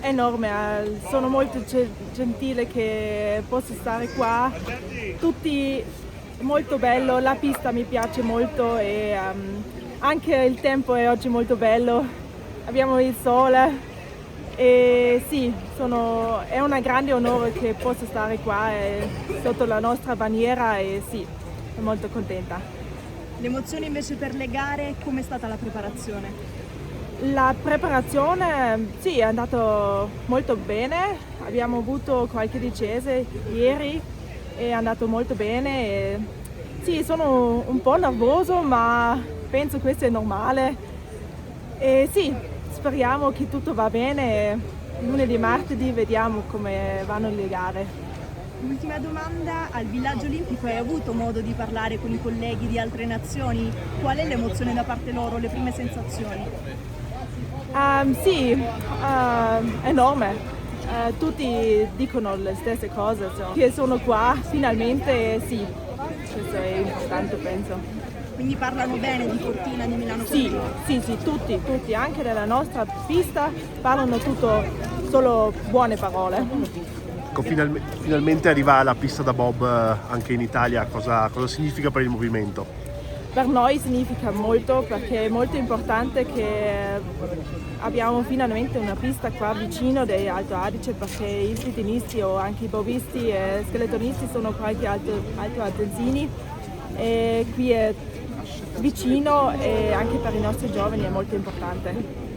enorme, sono molto gentile che posso stare qua, tutti molto bello, la pista mi piace molto e anche il tempo è oggi molto bello, abbiamo il sole e sì, è un grande onore che posso stare qua sotto la nostra bandiera e sì, sono molto contenta. L'emozione invece per le gare, com'è stata la preparazione? La preparazione sì, è andata molto bene, abbiamo avuto qualche discese ieri, è andato molto bene. Sì, sono un po' nervoso, ma penso questo è normale. E sì, speriamo che tutto va bene. Lunedì e martedì vediamo come vanno le gare. Ultima domanda, al villaggio olimpico hai avuto modo di parlare con i colleghi di altre nazioni? Qual è l'emozione da parte loro, le prime sensazioni? Sì, enorme. Tutti dicono le stesse cose, che sono qua finalmente, sì, questo è importante penso. Quindi parlano bene di Cortina, di Milano Sì, Cortina? sì, tutti, anche nella nostra pista parlano solo buone parole. Ecco, finalmente arriva la pista da bob anche in Italia, cosa significa per il movimento? Per noi significa molto perché è molto importante che abbiamo finalmente una pista qua vicino dei Alto Adige perché i slittinisti o anche i bobisti e skeletonisti sono qualche Alto Adensini e qui è vicino e anche per i nostri giovani è molto importante.